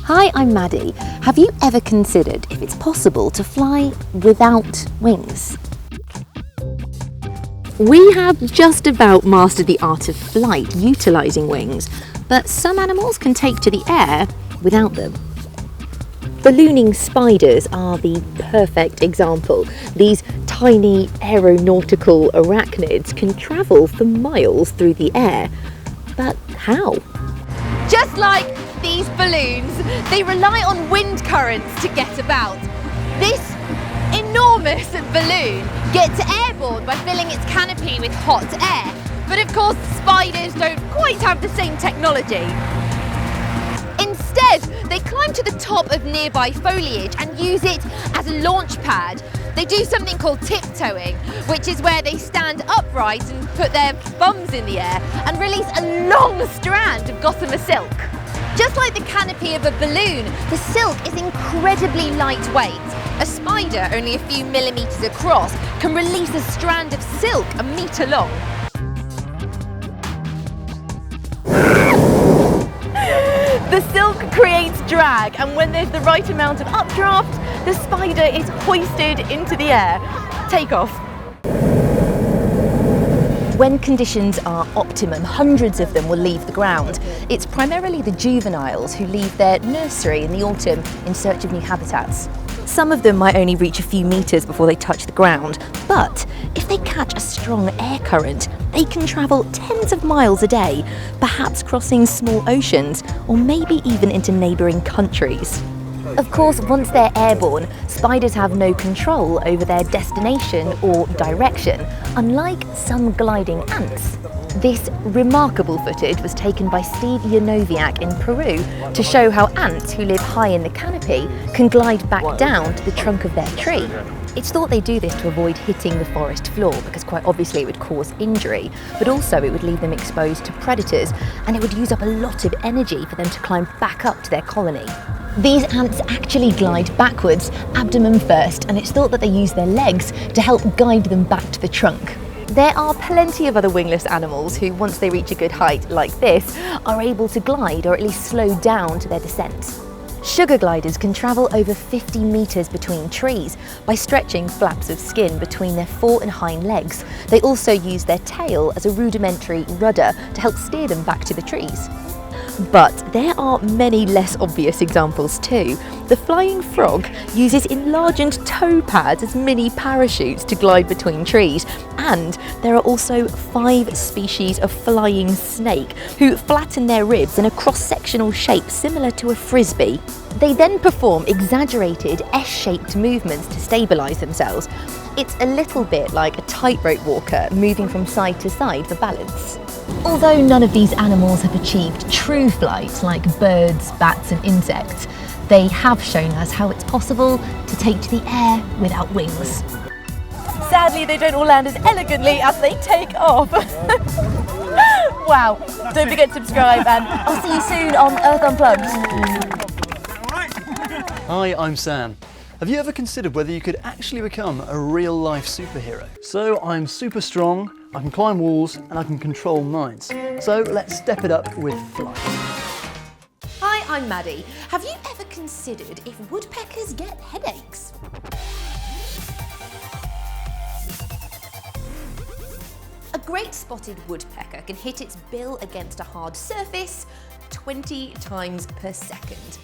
Hi, I'm Maddie. Have you ever considered if it's possible to fly without wings? We have just about mastered the art of flight utilising wings, but some animals can take to the air without them. Ballooning spiders are the perfect example. These tiny aeronautical arachnids can travel for miles through the air. But how? Just like these balloons, they rely on wind currents to get about. This enormous balloon gets airborne by filling its canopy with hot air. But of course, spiders don't quite have the same technology. Instead, they climb to the top of nearby foliage and use it as a launch pad. They do something called tiptoeing, which is where they stand upright and put their bums in the air and release a long strand of gossamer silk. Just like the canopy of a balloon, the silk is incredibly lightweight. A spider, only a few millimetres across, can release a strand of silk a metre long. The silk creates drag, and when there's the right amount of updraft, the spider is hoisted into the air. Take off. When conditions are optimum, hundreds of them will leave the ground. It's primarily the juveniles who leave their nursery in the autumn in search of new habitats. Some of them might only reach a few metres before they touch the ground, but if they catch a strong air current, they can travel tens of miles a day, perhaps crossing small oceans or maybe even into neighbouring countries. Of course, once they're airborne, spiders have no control over their destination or direction, unlike some gliding ants. This remarkable footage was taken by Steve Yanoviak in Peru to show how ants who live high in the canopy can glide back down to the trunk of their tree. It's thought they do this to avoid hitting the forest floor because quite obviously it would cause injury, but also it would leave them exposed to predators and it would use up a lot of energy for them to climb back up to their colony. These ants actually glide backwards, abdomen first, and it's thought that they use their legs to help guide them back to the trunk. There are plenty of other wingless animals who, once they reach a good height like this, are able to glide or at least slow down to their descent. Sugar gliders can travel over 50 metres between trees by stretching flaps of skin between their fore and hind legs. They also use their tail as a rudimentary rudder to help steer them back to the trees. But there are many less obvious examples too. The flying frog uses enlarged toe pads as mini parachutes to glide between trees. And there are also 5 species of flying snake who flatten their ribs in a cross-sectional shape similar to a frisbee. They then perform exaggerated S-shaped movements to stabilise themselves. It's a little bit like a tightrope walker moving from side to side for balance. Although none of these animals have achieved true flight like birds, bats and insects, they have shown us how it's possible to take to the air without wings. Sadly, they don't all land as elegantly as they take off. Wow, don't forget to subscribe and I'll see you soon on Earth Unplugged. Hi, I'm Sam. Have you ever considered whether you could actually become a real-life superhero? So I'm super strong, I can climb walls and I can control minds. So let's step it up with flight. Hi, I'm Maddie. Have you ever considered if woodpeckers get headaches? A great spotted woodpecker can hit its bill against a hard surface 20 times per second.